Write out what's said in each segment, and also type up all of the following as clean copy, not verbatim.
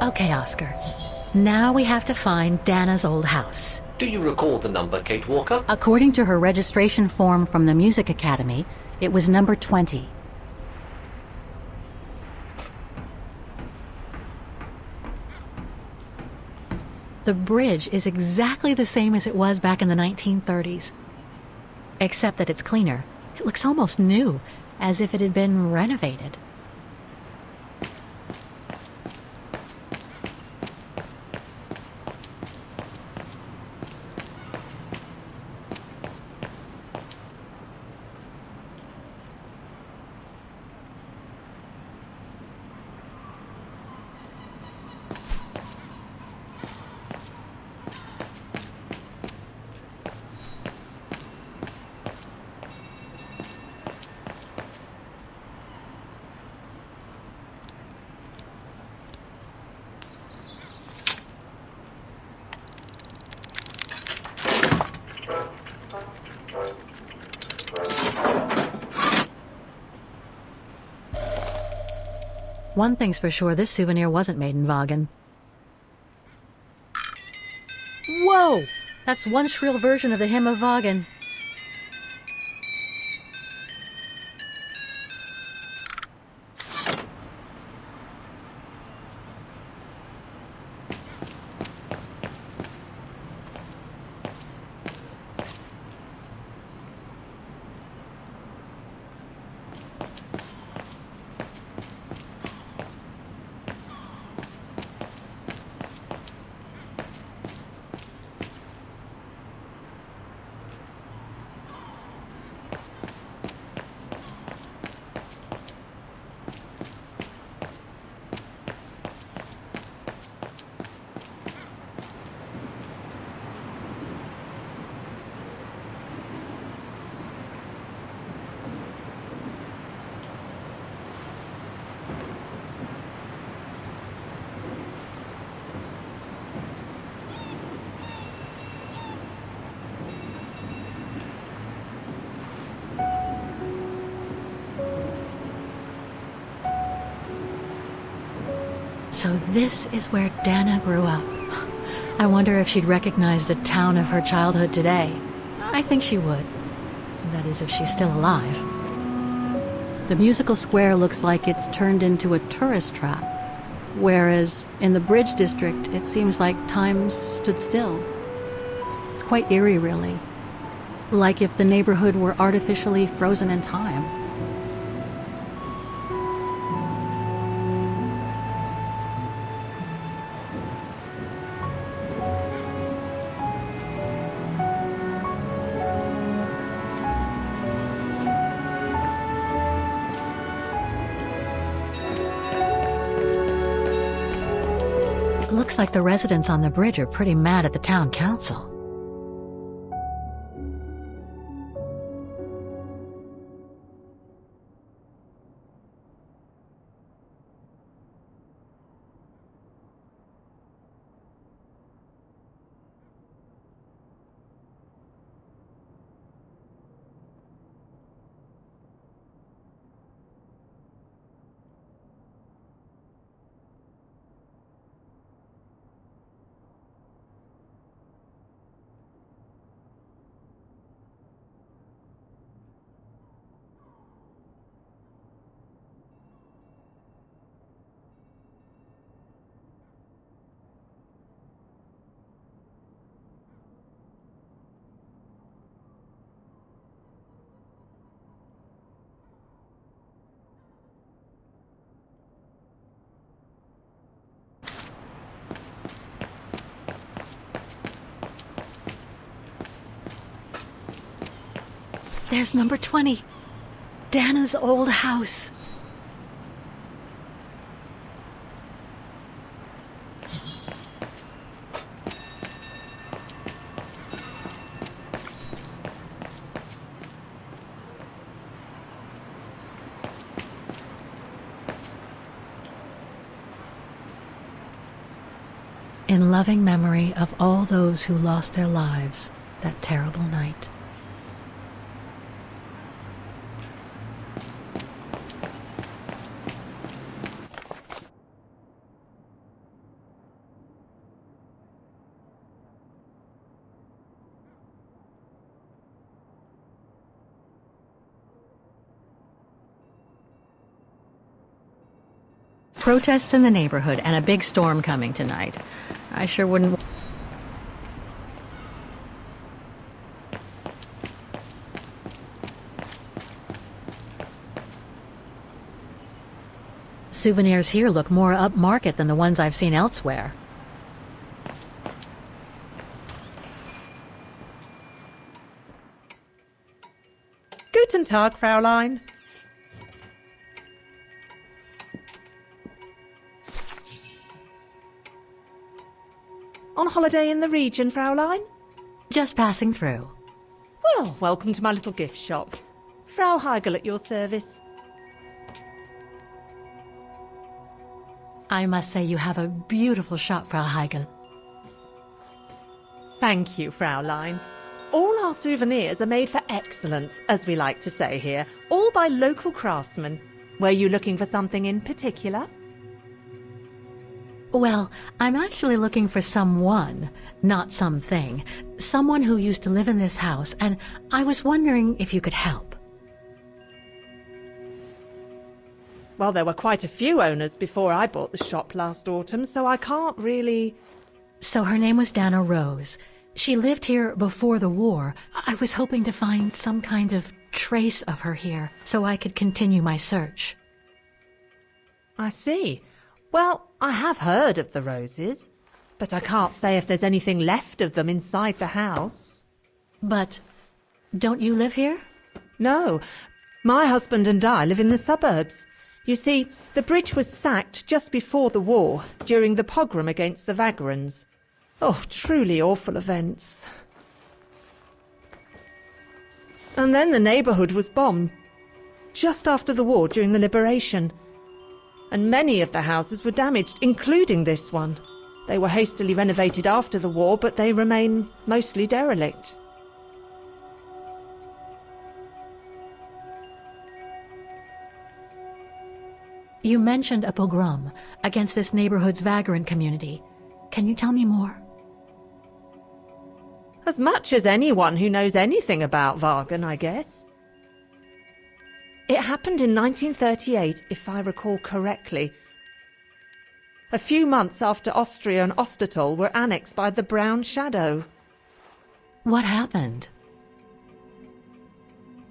Okay, Oscar. Now we have to find Dana's old house. Do you recall the number, Kate Walker? According to her registration form from the Music Academy, it was number 20. The bridge is exactly the same as it was back in the 1930s. Except that it's cleaner. It looks almost new, as if it had been renovated. One thing's for sure, this souvenir wasn't made in Vaghen. Whoa! That's one shrill version of the hymn of Vaghen. So this is where Dana grew up. I wonder if she'd recognize the town of her childhood today. I think she would. That is, if she's still alive. The musical square looks like it's turned into a tourist trap, whereas in the Bridge District, it seems like time stood still. It's quite eerie, really. Like if the neighborhood were artificially frozen in time. Looks like the residents on the bridge are pretty mad at the town council. There's number 20. Dana's old house. In loving memory of all those who lost their lives that terrible night. protests in the neighborhood and a big storm coming tonight. I sure wouldn't... Souvenirs here look more upmarket than the ones I've seen elsewhere. Guten Tag, Fräulein. On holiday in the region, Fräulein? Just passing through. Well, welcome to my little gift shop. Frau Heigl at your service. I must say you have a beautiful shop, Frau Heigl. Thank you, Fräulein. All our souvenirs are made for excellence, as we like to say here, all by local craftsmen. Were you looking for something in particular? Well, I'm actually looking for someone, not something. Someone who used to live in this house, and I was wondering if you could help. Well, there were quite a few owners before I bought the shop last autumn, so I can't really... So her name was Dana Roze. She lived here before the war. I was hoping to find some kind of trace of her here, so I could continue my search. I see. Well, I have heard of the Roses, but I can't say if there's anything left of them inside the house. But don't you live here? No, my husband and I live in the suburbs. You see, the bridge was sacked just before the war, during the pogrom against the Vagrants. Oh, truly awful events. And then the neighbourhood was bombed, just after the war during the liberation. And many of the houses were damaged, including this one. They were hastily renovated after the war, but they remain mostly derelict. You mentioned a pogrom against this neighborhood's vagrant community. Can you tell me more? As much as anyone who knows anything about Vaghen, I guess. It happened in 1938, if I recall correctly. A few months after Austria and Ostertal were annexed by the Brown Shadow. What happened?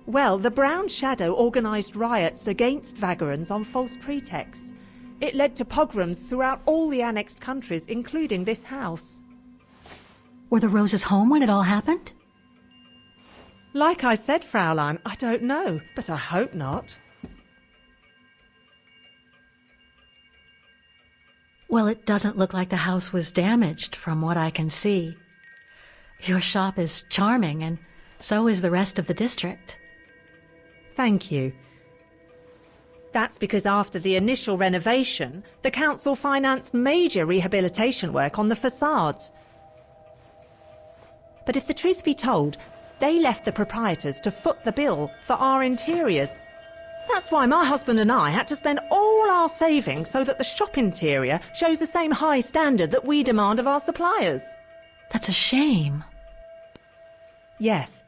Well, the Brown Shadow organised riots against Vagrants on false pretexts. It led to pogroms throughout all the annexed countries, including this house. Were the Roses home when it all happened? Like I said, Fräulein, I don't know, but I hope not. Well, it doesn't look like the house was damaged from what I can see. Your shop is charming, and so is the rest of the district. Thank you. That's because after the initial renovation, the council financed major rehabilitation work on the facades. But if the truth be told, they left the proprietors to foot the bill for our interiors. That's why my husband and I had to spend all our savings so that the shop interior shows the same high standard that we demand of our suppliers. That's a shame. Yes,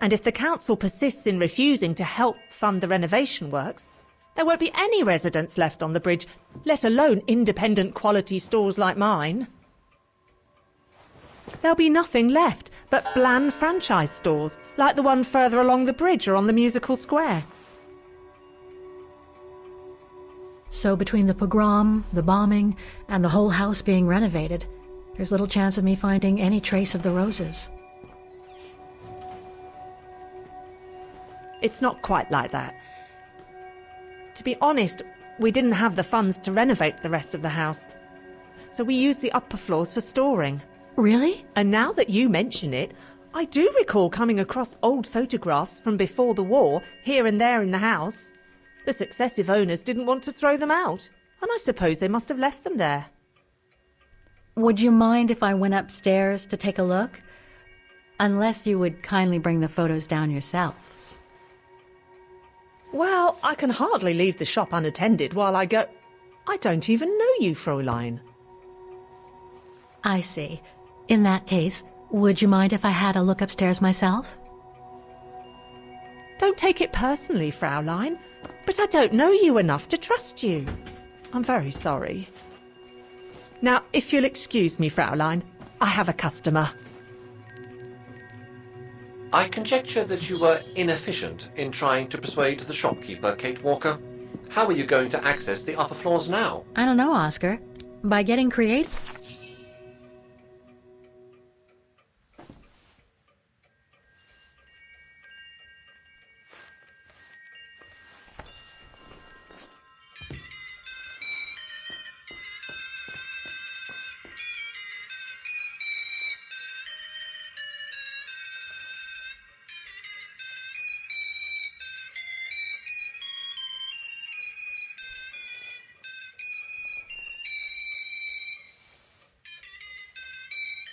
and if the council persists in refusing to help fund the renovation works, there won't be any residents left on the bridge, let alone independent quality stores like mine. There'll be nothing left but bland franchise stores, like the one further along the bridge or on the musical square. So between the pogrom, the bombing, and the whole house being renovated, there's little chance of me finding any trace of the Roses. It's not quite like that. To be honest, we didn't have the funds to renovate the rest of the house, so we used the upper floors for storing. Really? And now that you mention it, I do recall coming across old photographs from before the war, here and there in the house. The successive owners didn't want to throw them out, and I suppose they must have left them there. Would you mind if I went upstairs to take a look? Unless you would kindly bring the photos down yourself. Well, I can hardly leave the shop unattended while I go... I don't even know you, Fräulein. I see. In that case, would you mind if I had a look upstairs myself? Don't take it personally, Fräulein, but I don't know you enough to trust you. I'm very sorry. Now, if you'll excuse me, Fraulein, I have a customer. I conjecture that you were inefficient in trying to persuade the shopkeeper, Kate Walker. How are you going to access the upper floors now? I don't know, Oscar. By getting creative?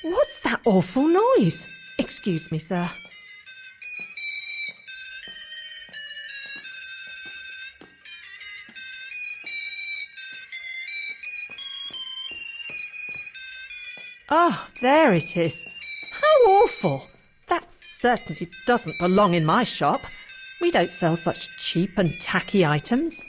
What's that awful noise? Excuse me, sir. Ah, there it is. How awful! That certainly doesn't belong in my shop. We don't sell such cheap and tacky items.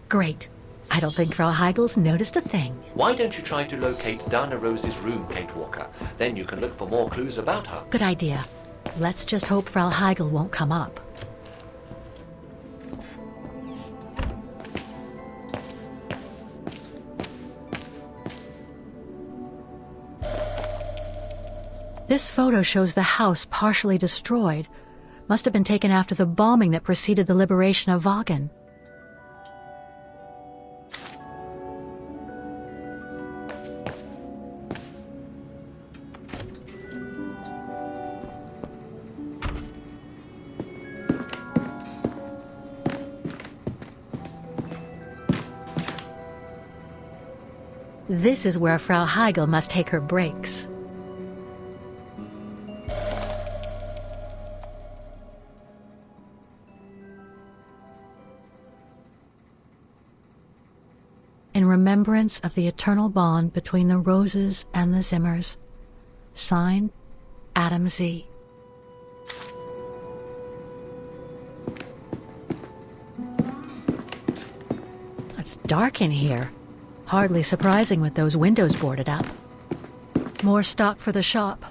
Great. I don't think Frau Heigel's noticed a thing. Why don't you try to locate Dana Roze's room, Kate Walker? Then you can look for more clues about her. Good idea. Let's just hope Frau Heigel won't come up. This photo shows the house partially destroyed. Must have been taken after the bombing that preceded the liberation of Vaghen. This is where Frau Heigel must take her breaks. In remembrance of the eternal bond between the Roses and the Zimmers. Signed, Adam Z. It's dark in here. Hardly surprising with those windows boarded up. More stock for the shop.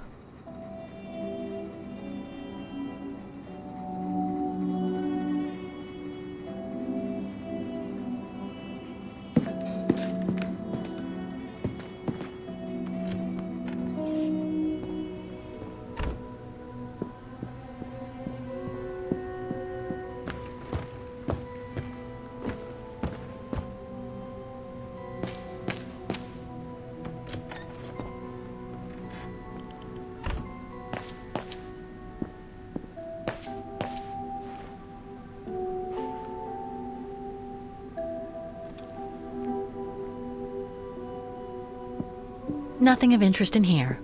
Nothing of interest in here.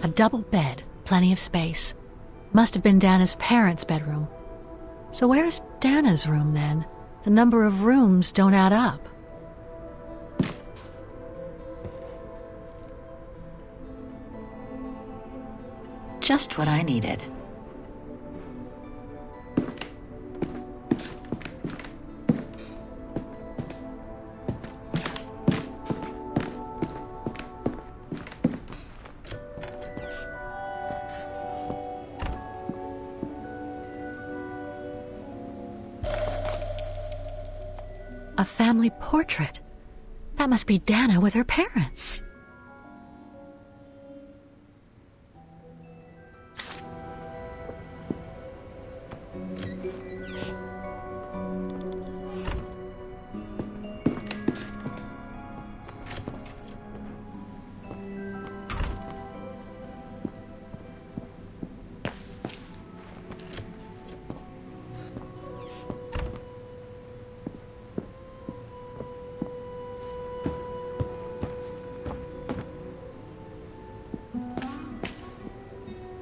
A double bed, plenty of space. Must have been Dana's parents' bedroom. So where's Dana's room then? The number of rooms don't add up. Just what I needed. A family portrait. That must be Dana with her parents.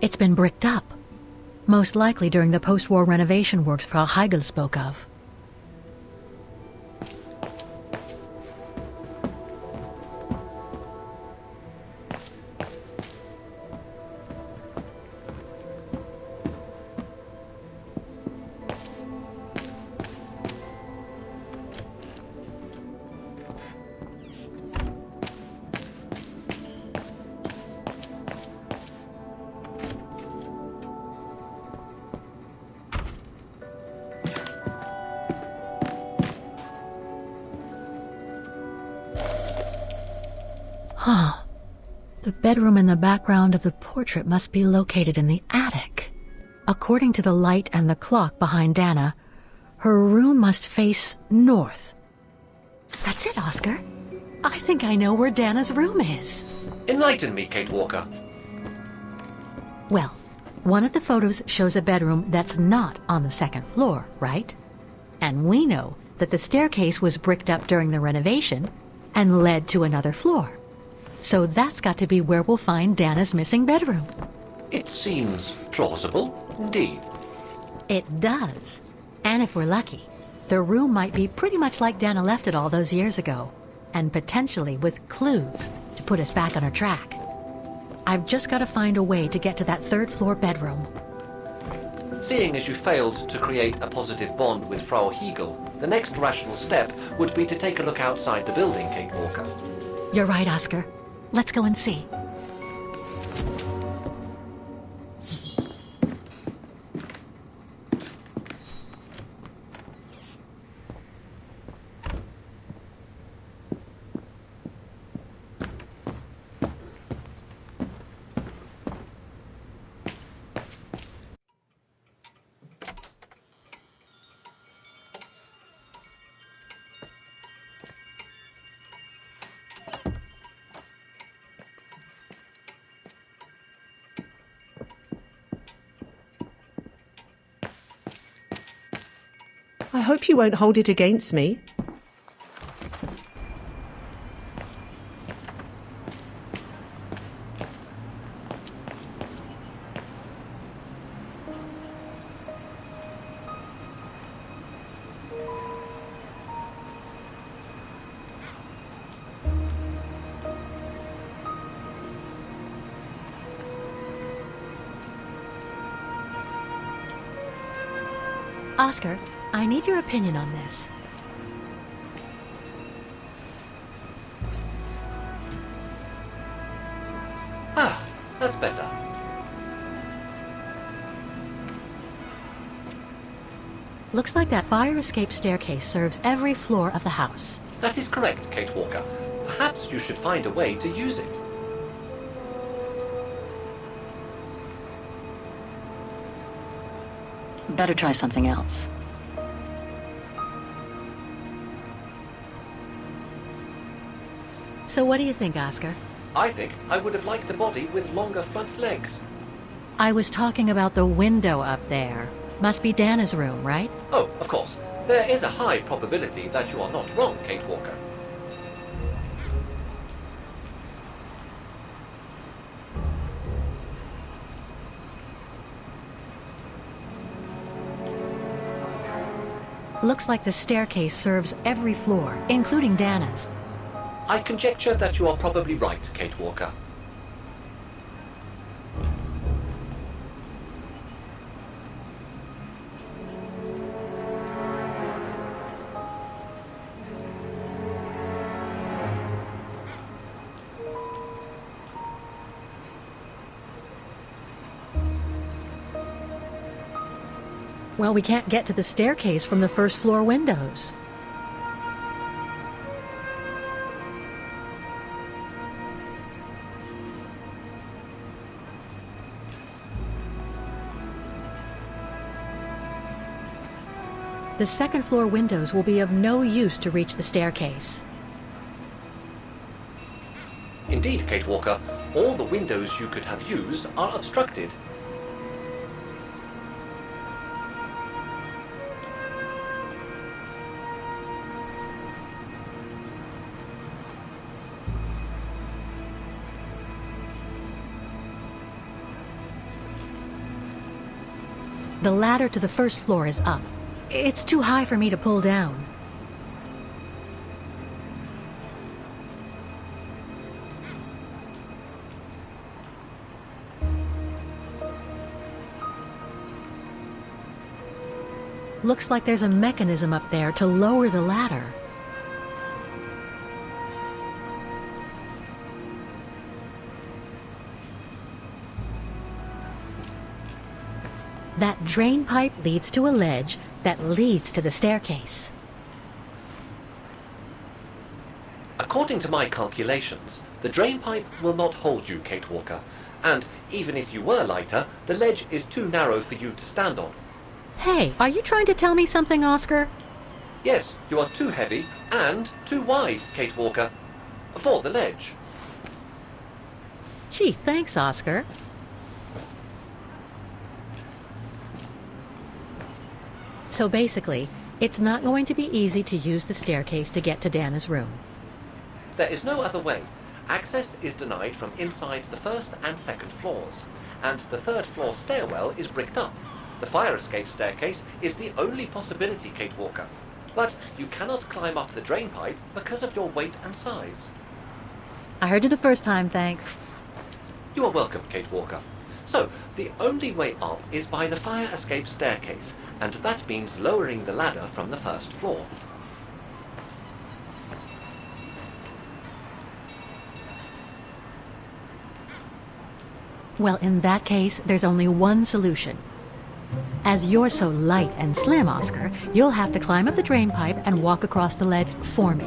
It's been bricked up. Most likely during the post-war renovation works Frau Heigl spoke of. Huh. The bedroom in the background of the portrait must be located in the attic. According to the light and the clock behind Dana, her room must face north. That's it, Oscar. I think I know where Dana's room is. Enlighten me, Kate Walker. Well, one of the photos shows a bedroom that's not on the second floor, right? And we know that the staircase was bricked up during the renovation and led to another floor. So that's got to be where we'll find Dana's missing bedroom. It seems plausible, indeed. It does. And if we're lucky, the room might be pretty much like Dana left it all those years ago, and potentially with clues to put us back on her track. I've just got to find a way to get to that third floor bedroom. Seeing as you failed to create a positive bond with Frau Heigl, the next rational step would be to take a look outside the building, Kate Walker. You're right, Oscar. Let's go and see. I hope you won't hold it against me. Oscar, I need your opinion on this. Ah, that's better. Looks like that fire escape staircase serves every floor of the house. That is correct, Kate Walker. Perhaps you should find a way to use it. Better try something else. So what do you think, Oscar? I think I would have liked a body with longer front legs. I was talking about the window up there. Must be Dana's room, right? Oh, of course. There is a high probability that you are not wrong, Kate Walker. Looks like the staircase serves every floor, including Dana's. I conjecture that you are probably right, Kate Walker. Well, we can't get to the staircase from the first floor windows. The second floor windows will be of no use to reach the staircase. Indeed, Kate Walker, all the windows you could have used are obstructed. The ladder to the first floor is up. It's too high for me to pull down. Looks like there's a mechanism up there to lower the ladder. That drain pipe leads to a ledge that leads to the staircase. According to my calculations, the drain pipe will not hold you, Kate Walker, and even if you were lighter, the ledge is too narrow for you to stand on. Hey, are you trying to tell me something, Oscar? Yes, you are too heavy and too wide, Kate Walker, for the ledge. Gee, thanks, Oscar. So basically, it's not going to be easy to use the staircase to get to Dana's room. There is no other way. Access is denied from inside the first and second floors, and the third floor stairwell is bricked up. The fire escape staircase is the only possibility, Kate Walker. But you cannot climb up the drain pipe because of your weight and size. I heard you the first time, thanks. You are welcome, Kate Walker. So, the only way up is by the fire escape staircase, and that means lowering the ladder from the first floor. Well, in that case, there's only one solution. As you're so light and slim, Oscar, you'll have to climb up the drain pipe and walk across the ledge for me.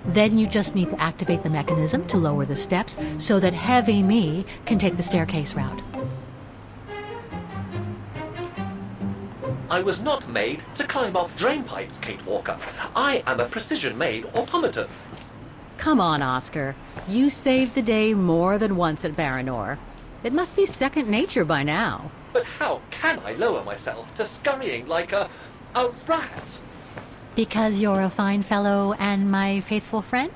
Then you just need to activate the mechanism to lower the steps so that heavy me can take the staircase route. I was not made to climb up drain pipes, Kate Walker. I am a precision-made automaton. Come on, Oscar. You saved the day more than once at Baranor. It must be second nature by now. But how can I lower myself to scurrying like a rat? Because you're a fine fellow and my faithful friend?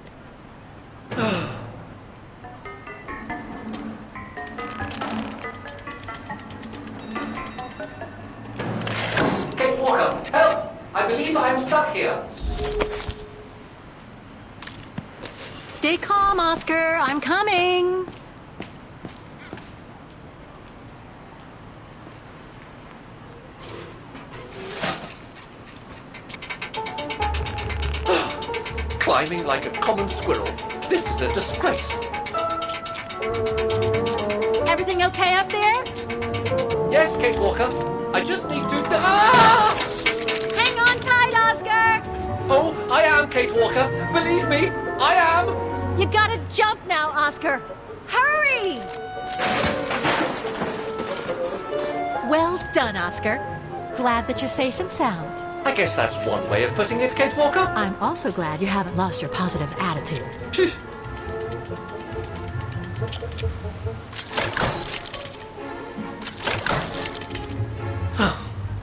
Kate Walker, help! I believe I am stuck here. Stay calm, Oscar. I'm coming. Climbing like a common squirrel. This is a disgrace. Everything okay up there? Yes, Kate Walker. I just need to... Ah! Hang on tight, Oscar. Oh, I am, Kate Walker. Believe me, I am. You gotta jump now, Oscar. Hurry! Well done, Oscar. Glad that you're safe and sound. I guess that's one way of putting it, Kate Walker. I'm also glad you haven't lost your positive attitude. Phew.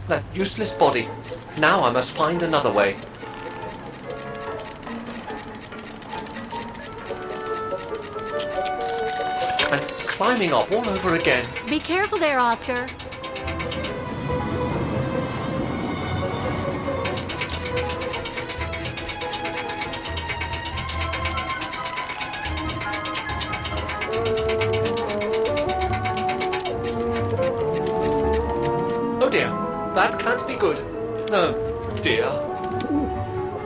That useless body. Now I must find another way. And climbing up all over again. Be careful there, Oscar. Oh dear, that can't be good. Oh dear.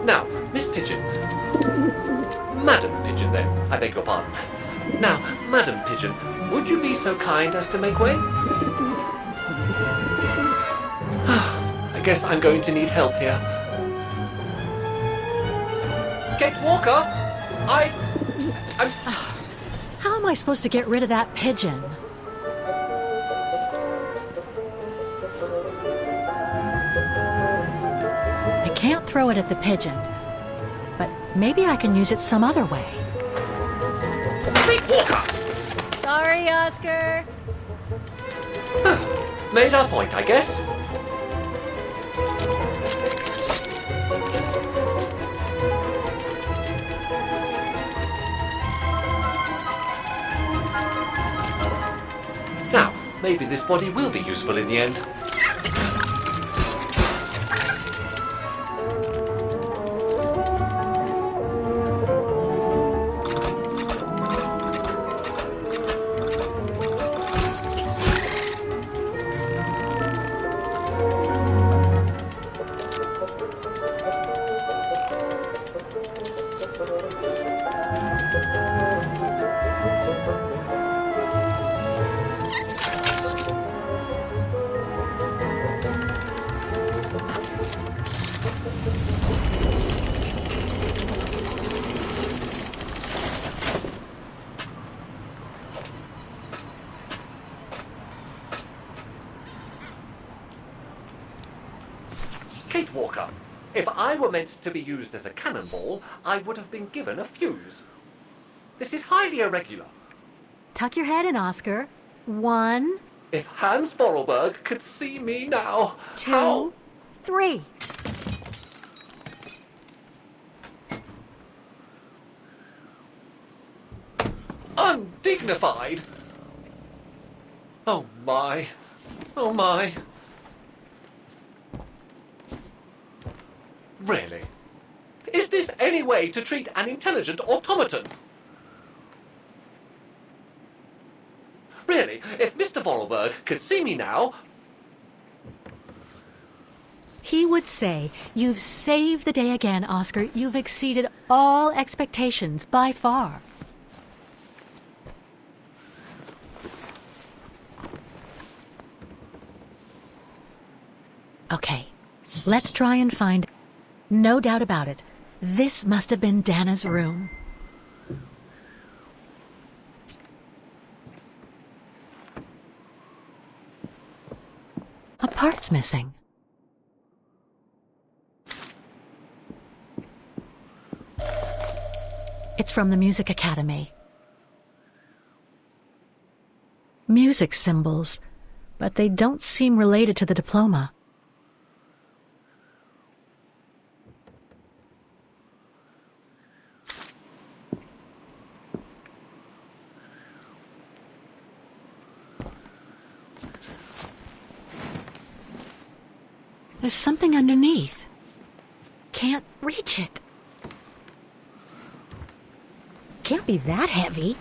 Now, Miss Pigeon. Madam Pigeon then, I beg your pardon. Now, Madam Pigeon, would you be so kind as to make way? I guess I'm going to need help here. Kate Walker, I'm... How am I supposed to get rid of that pigeon? I can't throw it at the pigeon, but maybe I can use it some other way. Kate Walker! Sorry, Oscar. Made our point, I guess. Now, maybe this body will be useful in the end. Nightwalker. If I were meant to be used as a cannonball, I would have been given a fuse. This is highly irregular. Tuck your head in, Oscar. 1, If Hans Vorarlberg could see me now, 2, how... 3. Undignified! Oh my. Oh my. Really? Is this any way to treat an intelligent automaton? Really, if Mr. Vorarlberg could see me now... He would say, "You've saved the day again, Oscar. You've exceeded all expectations by far." Okay, let's try and find... No doubt about it, this must have been Dana's room. A part's missing. It's from the Music Academy. Music symbols, but they don't seem related to the diploma. There's something underneath. Can't reach it. Can't be that heavy.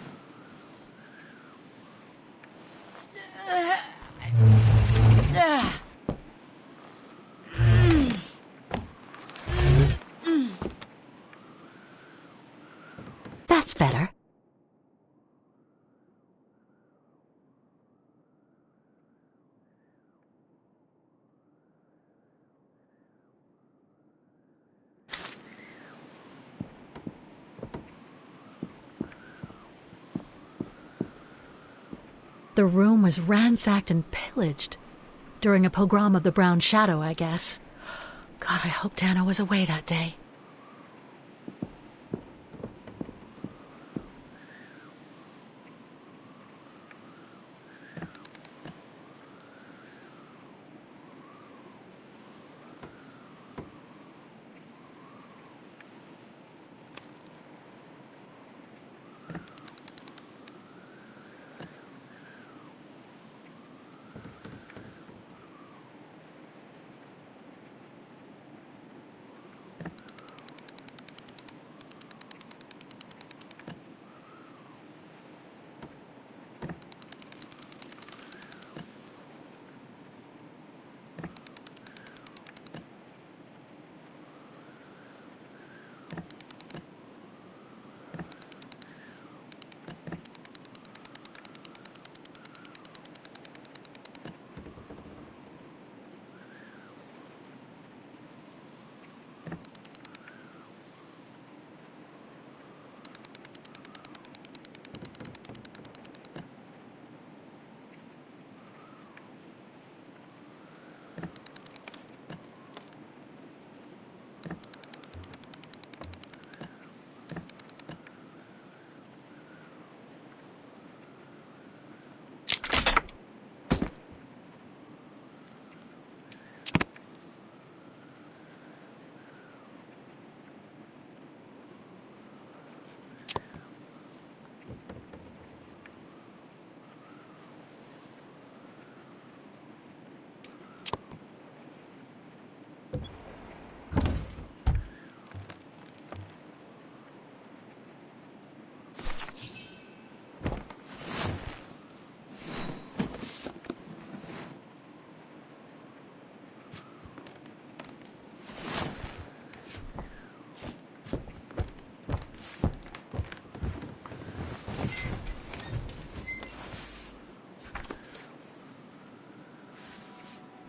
That's better. The room was ransacked and pillaged during a pogrom of the Brown Shadow, I guess. God, I hope Dana was away that day.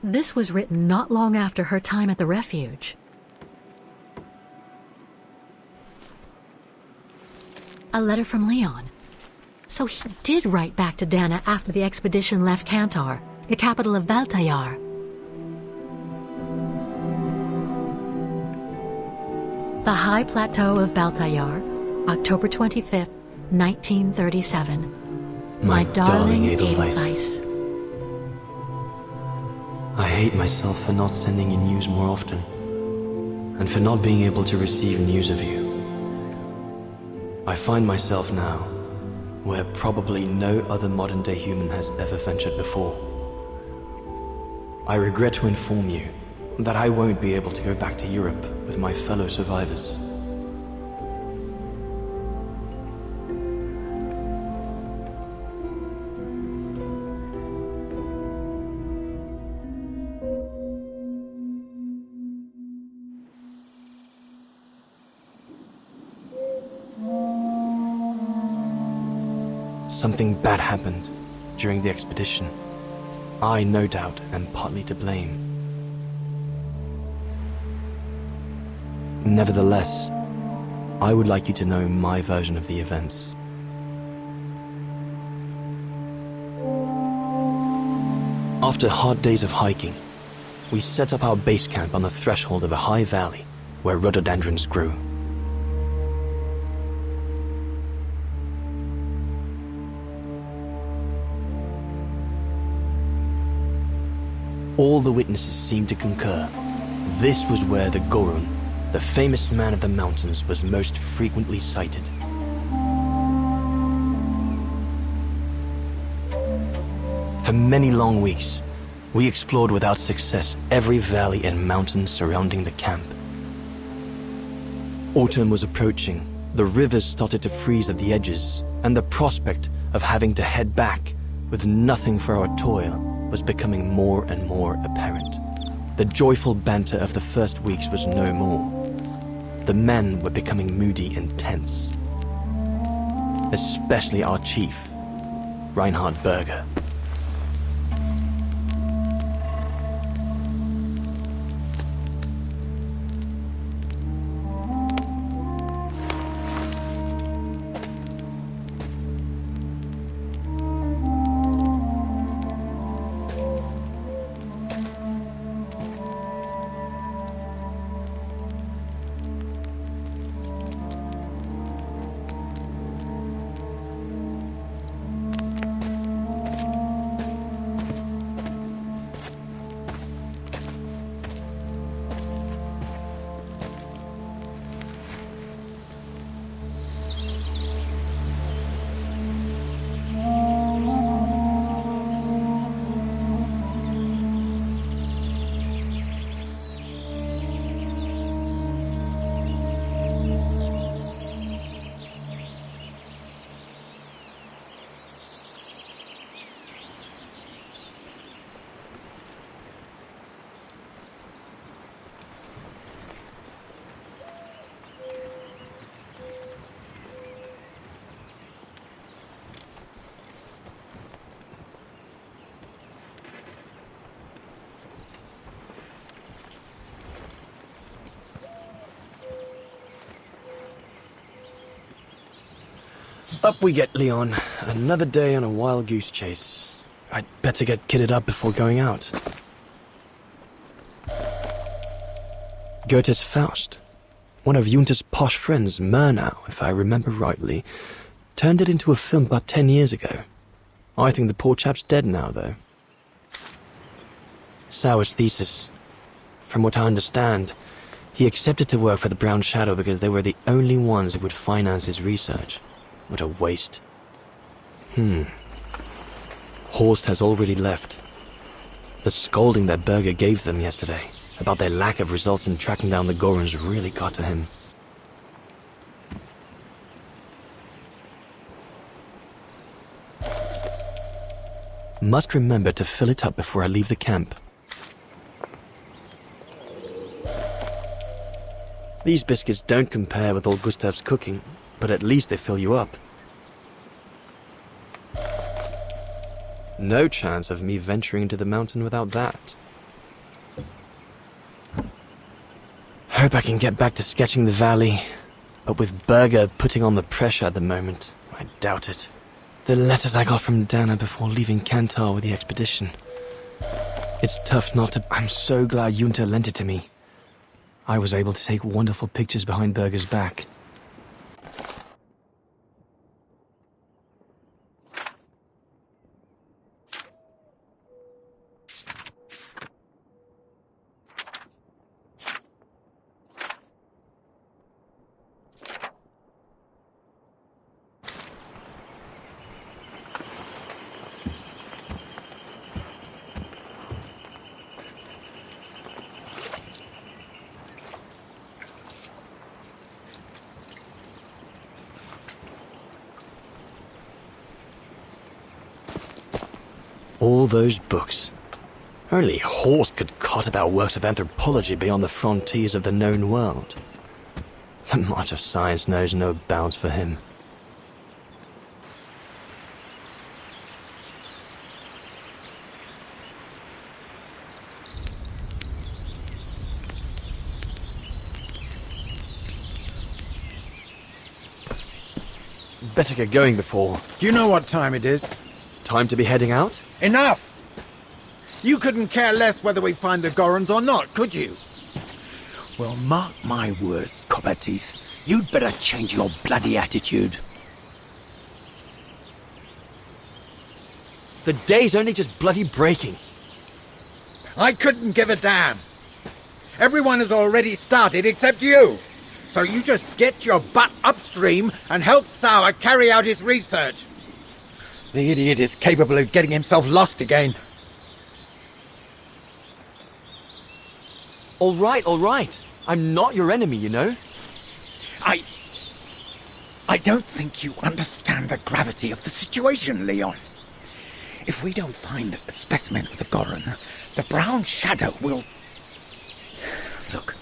This was written not long after her time at the refuge. A letter from Leon. So he did write back to Dana after the expedition left Kantar, the capital of Valtayar. The High Plateau of Baltayar, October 25th, 1937. My darling Edelweiss. I hate myself for not sending you news more often, and for not being able to receive news of you. I find myself now where probably no other modern-day human has ever ventured before. I regret to inform you that I won't be able to go back to Europe with my fellow survivors. Something bad happened during the expedition. I, no doubt, am partly to blame. Nevertheless, I would like you to know my version of the events. After hard days of hiking, we set up our base camp on the threshold of a high valley where rhododendrons grew. All the witnesses seemed to concur. This was where the Gorun, the famous man of the mountains, was most frequently sighted. For many long weeks, we explored without success every valley and mountain surrounding the camp. Autumn was approaching, the rivers started to freeze at the edges, and the prospect of having to head back with nothing for our toil was becoming more and more apparent. The joyful banter of the first weeks was no more. The men were becoming moody and tense. Especially our chief, Reinhard Berger. Up we get, Leon. Another day on a wild goose chase. I'd better get kitted up before going out. Goethe's Faust, one of Junter's posh friends, Murnau, if I remember rightly, turned it into a film about 10 years ago. I think the poor chap's dead now, though. Sauer's thesis. From what I understand, he accepted to work for the Brown Shadow because they were the only ones who would finance his research. What a waste. Horst has already left. The scolding that Berger gave them yesterday about their lack of results in tracking down the Goruns really got to him. Must remember to fill it up before I leave the camp. These biscuits don't compare with old Gustav's cooking, but at least they fill you up. No chance of me venturing into the mountain without that. Hope I can get back to sketching the valley, but with Berger putting on the pressure at the moment, I doubt it. The letters I got from Dana before leaving Kantar with the expedition. It's tough not to... I'm so glad Junter lent it to me. I was able to take wonderful pictures behind Berger's back. All those books. Only Horst could cot about works of anthropology beyond the frontiers of the known world. The march of science knows no bounds for him. Better get going before... Do you know what time it is? Time to be heading out? Enough! You couldn't care less whether we find the Gorons or not, could you? Well, mark my words, Cobbatis. You'd better change your bloody attitude. The day's only just bloody breaking. I couldn't give a damn. Everyone has already started except you. So you just get your butt upstream and help Sauer carry out his research. The idiot is capable of getting himself lost again. All right. I'm not your enemy, you know. I don't think you understand the gravity of the situation, Leon. If we don't find a specimen of the Goron, the brown shadow will... Look,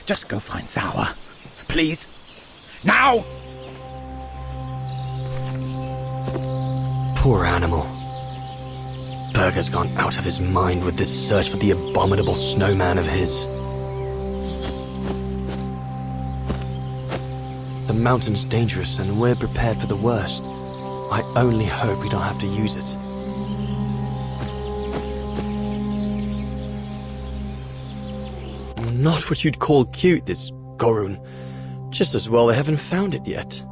just go find Sauer. Please. Now! Poor animal. Berger's gone out of his mind with this search for the abominable snowman of his. The mountain's dangerous and we're prepared for the worst. I only hope we don't have to use it. Not what you'd call cute, this Gorun. Just as well they haven't found it yet.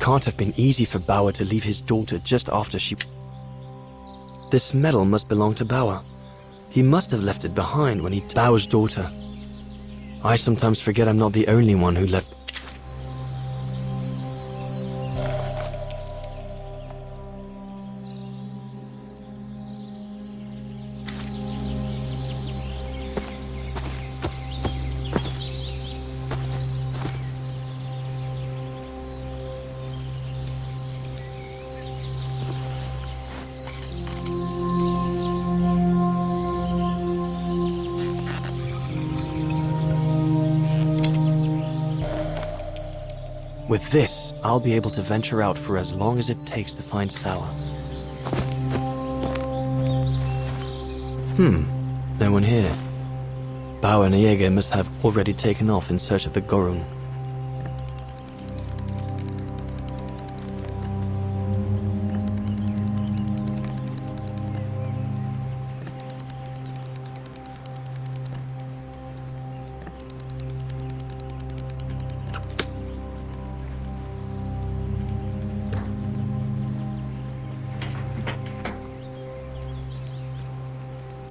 Can't have been easy for Bauer to leave his daughter just after she... This medal must belong to Bauer. He must have left it behind when he... Bauer's daughter. I sometimes forget I'm not the only one who left... With this, I'll be able to venture out for as long as it takes to find Sauer. No one here. Bauer and Jäger must have already taken off in search of the Gorun.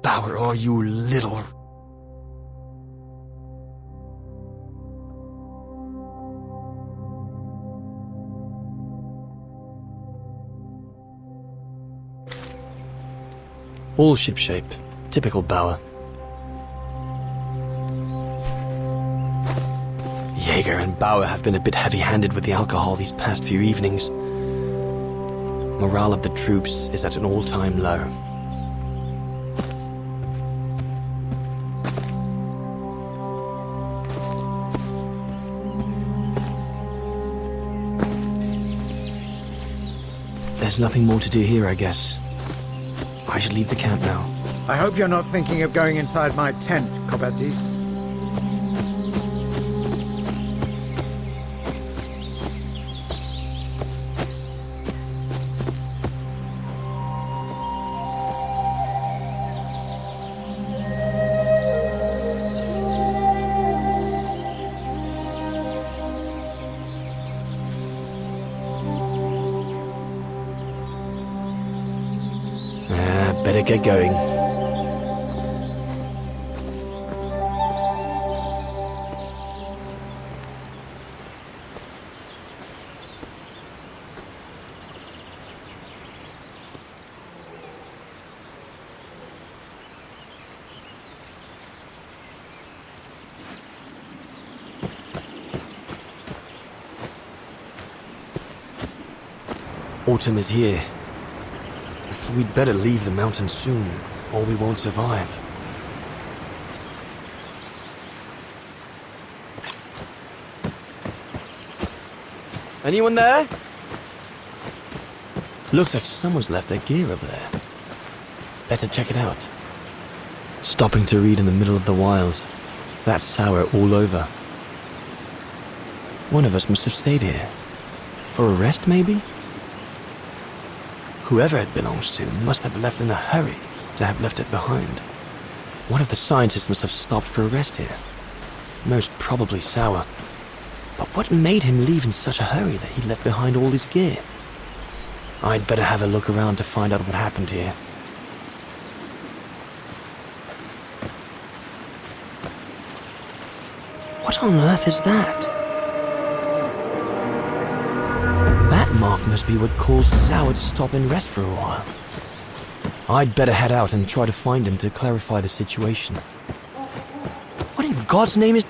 Bauer, oh, you little... All shipshape. Typical Bauer. Jäger and Bauer have been a bit heavy-handed with the alcohol these past few evenings. Morale of the troops is at an all-time low. There's nothing more to do here, I guess. I should leave the camp now. I hope you're not thinking of going inside my tent, Cobbatis. better get going. Autumn is here. We'd better leave the mountains soon, or we won't survive. Anyone there? Looks like someone's left their gear over there. Better check it out. Stopping to read in the middle of the wilds. That's sour all over. One of us must have stayed here. For a rest, maybe? Whoever it belongs to must have left in a hurry to have left it behind. One of the scientists must have stopped for a rest here. Most probably Sour. But what made him leave in such a hurry that he left behind all his gear? I'd better have a look around to find out what happened here. What on earth is that? That mark must be what caused Sour to stop and rest for a while. I'd better head out and try to find him to clarify the situation. What in God's name is...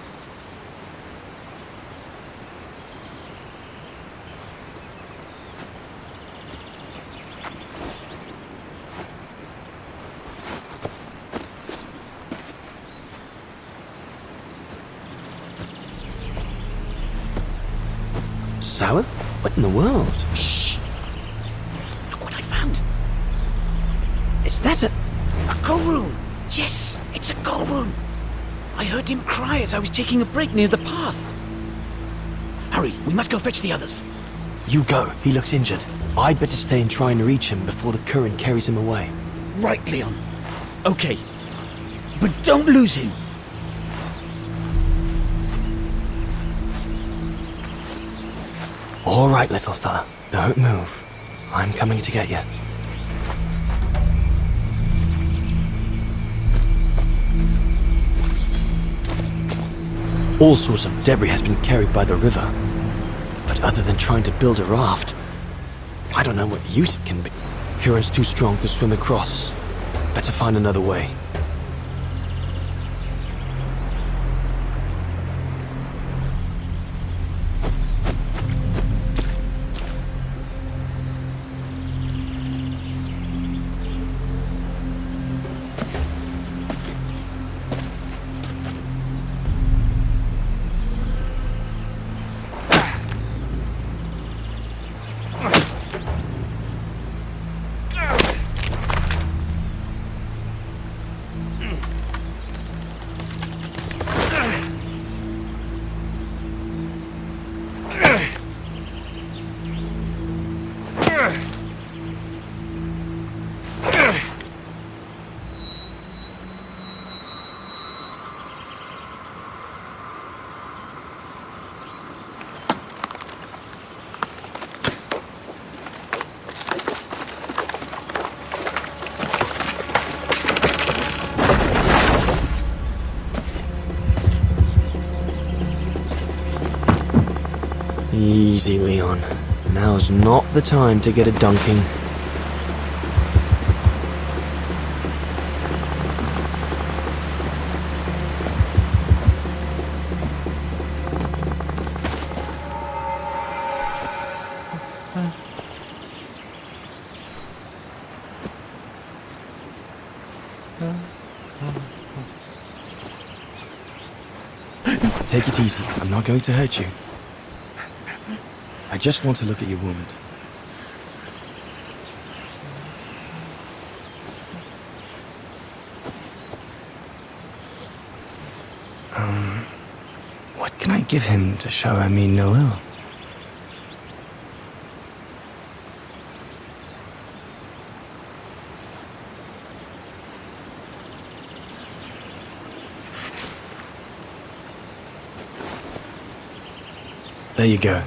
Sour? What in the world? Shh! Look what I found. Is that a... A go room! Yes, it's a go room! I heard him cry as I was taking a break near the path. Hurry, we must go fetch the others. You go. He looks injured. I'd better stay and try and reach him before the current carries him away. Right, Leon. Okay. But don't lose him. All right, little fella. Don't move. I'm coming to get you. All sorts of debris has been carried by the river. But other than trying to build a raft, I don't know what use it can be. Current's too strong to swim across. Better find another way. Easy, Leon. Now's not the time to get a dunking. Take it easy. I'm not going to hurt you. I just want to look at your wound. What can I give him to show I mean no ill? There you go.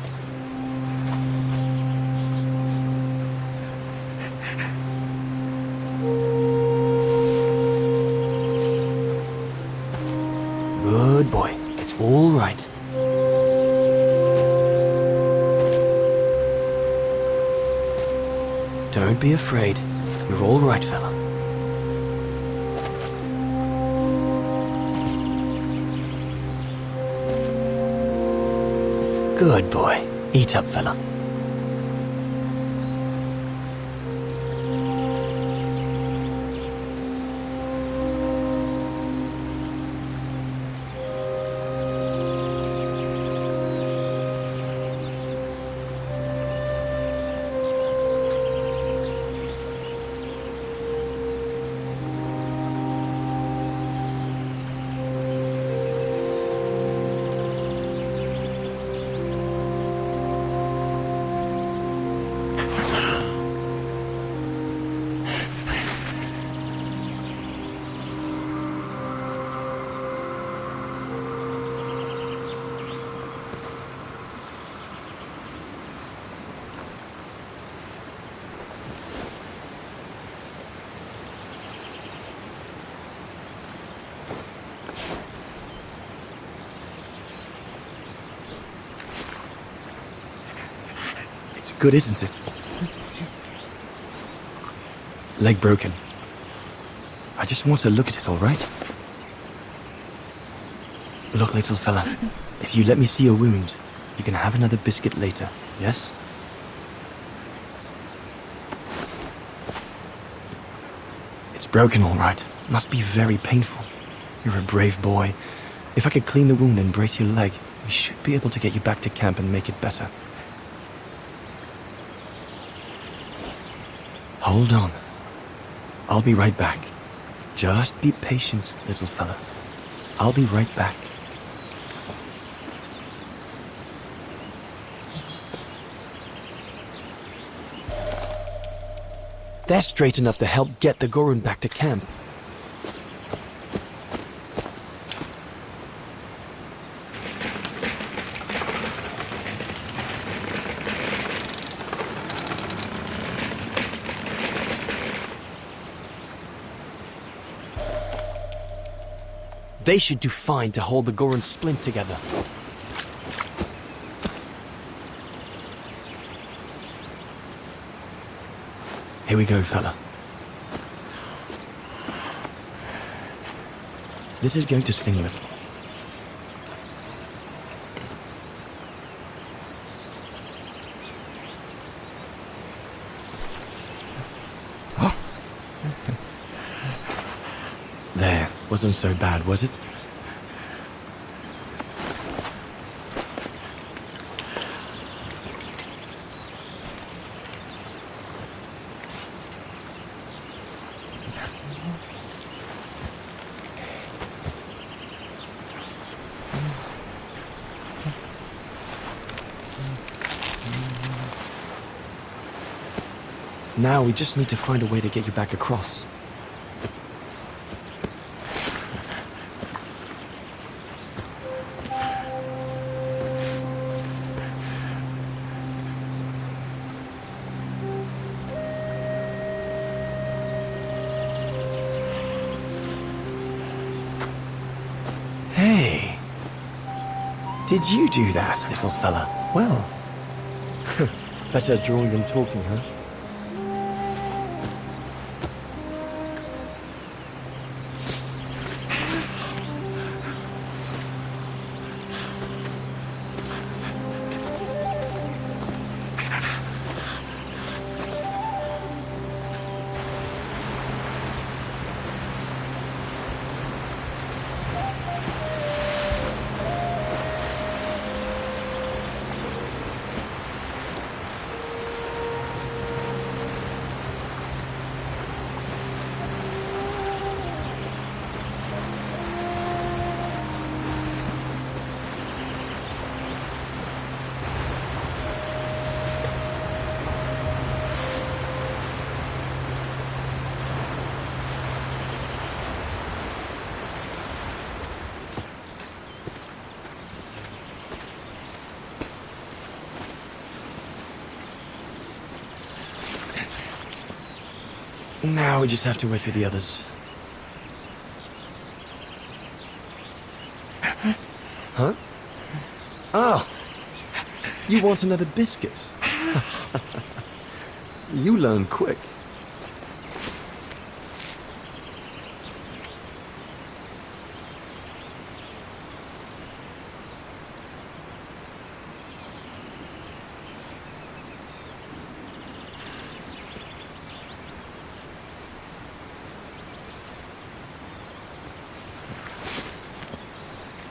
Don't be afraid. You're all right, fella. Good boy. Eat up, fella. It's good, isn't it? Leg broken. I just want to look at it, all right? Look, little fella, if you let me see your wound, you can have another biscuit later, yes? It's broken, all right. Must be very painful. You're a brave boy. If I could clean the wound and brace your leg, we should be able to get you back to camp and make it better. Hold on. I'll be right back. Just be patient, little fella. I'll be right back. They're straight enough to help get the Gorun back to camp. They should do fine to hold the Gorun splint together. Here we go, fella. This is going to sting a little. There, wasn't so bad, was it? Now we just need to find a way to get you back across. Hey, did you do that, little fella? Well, better drawing than talking, huh? Now we just have to wait for the others. Huh? Oh, you want another biscuit? You learn quick.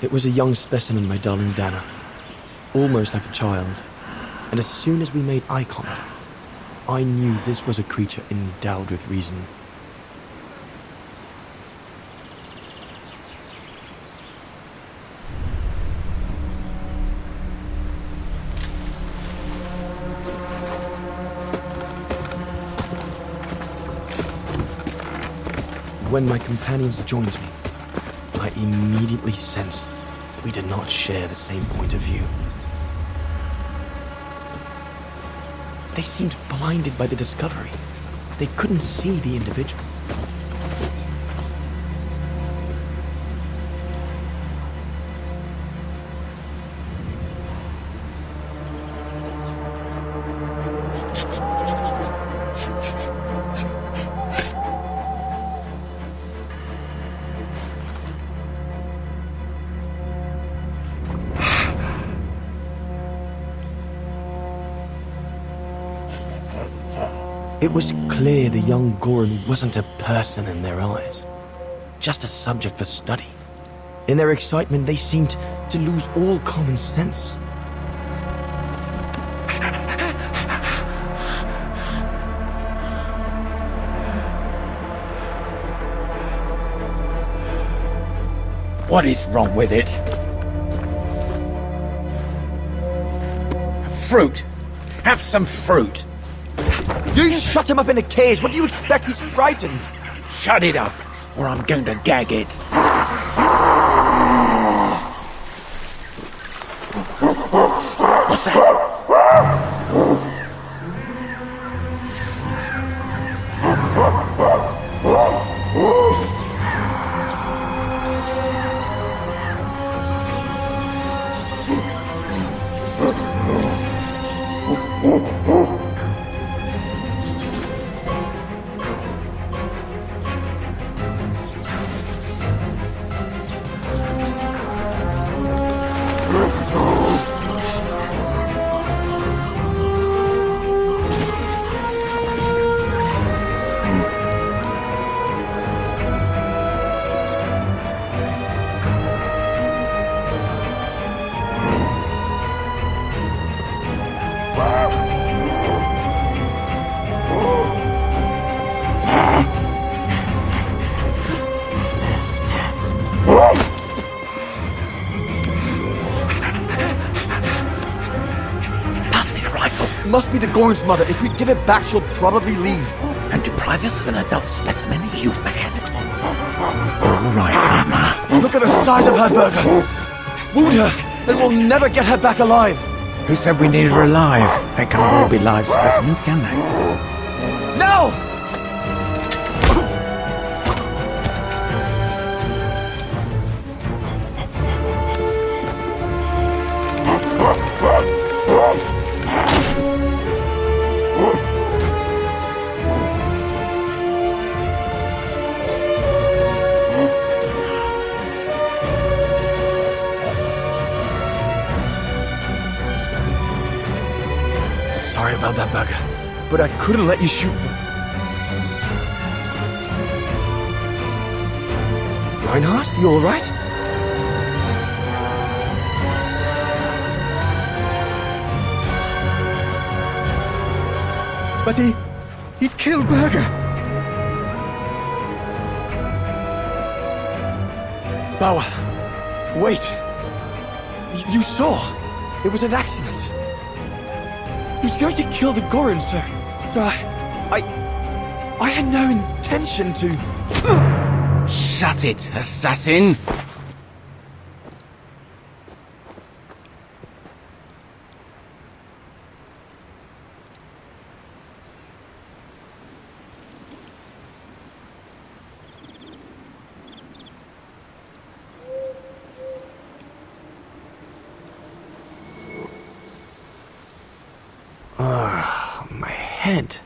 It was a young specimen, my darling Dana. Almost like a child. And as soon as we made eye contact, I knew this was a creature endowed with reason. When my companions joined me, I immediately sensed we did not share the same point of view. They seemed blinded by the discovery. They couldn't see the individual. It was clear the young Goran wasn't a person in their eyes, just a subject for study. In their excitement, they seemed to lose all common sense. What is wrong with it? Fruit! Have some fruit! You shut him up in a cage! What do you expect? He's frightened! Shut it up, or I'm going to gag it. What's that? Must be the Goran's mother. If we give it back, she'll probably leave. And deprive us of an adult specimen? Are you mad? All right, Mama. Look at the size of her burger. Wound her, and we'll never get her back alive. Who said we needed her alive? They can't all be live specimens, can they? No! Sorry about that, Bugger, but I couldn't let you shoot them. Reinhardt, you all right? But he's killed Berger. Bauer, wait. You saw. It was an accident. He was going to kill the Goran, sir. So I had no intention to... Shut it, assassin! My head.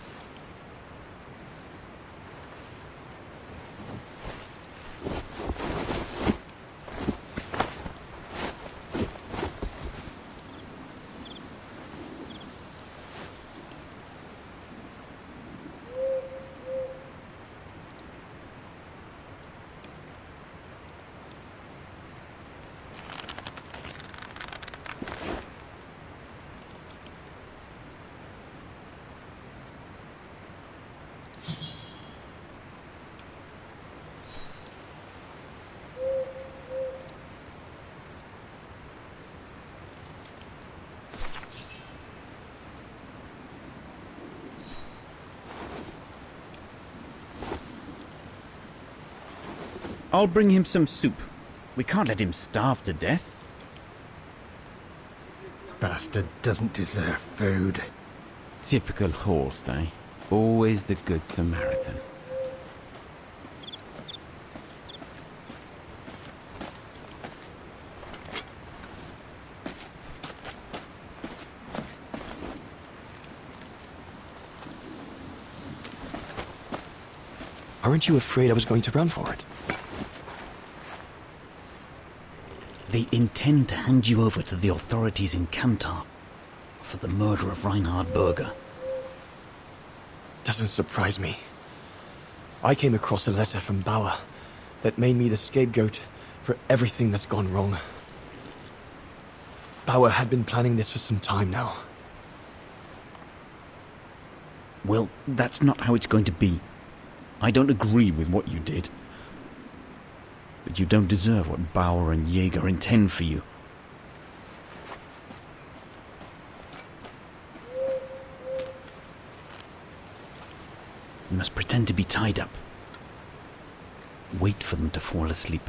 I'll bring him some soup. We can't let him starve to death. Bastard doesn't deserve food. Typical horse, eh? Always the good Samaritan. Aren't you afraid I was going to run for it? They intend to hand you over to the authorities in Kantar for the murder of Reinhard Berger. Doesn't surprise me. I came across a letter from Bauer that made me the scapegoat for everything that's gone wrong. Bauer had been planning this for some time now. Well, that's not how it's going to be. I don't agree with what you did. But you don't deserve what Bauer and Jaeger intend for you. You must pretend to be tied up. Wait for them to fall asleep.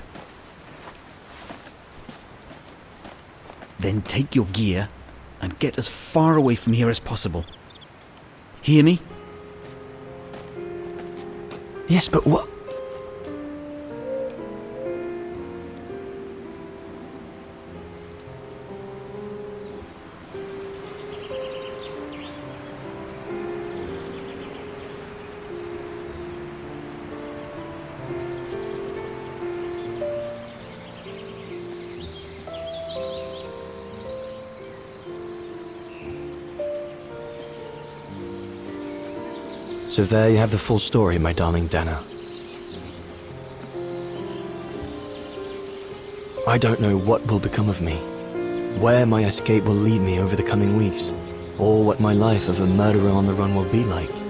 Then take your gear and get as far away from here as possible. Hear me? Yes, but what? So there you have the full story, my darling Dana. I don't know what will become of me, where my escape will lead me over the coming weeks, or what my life of a murderer on the run will be like.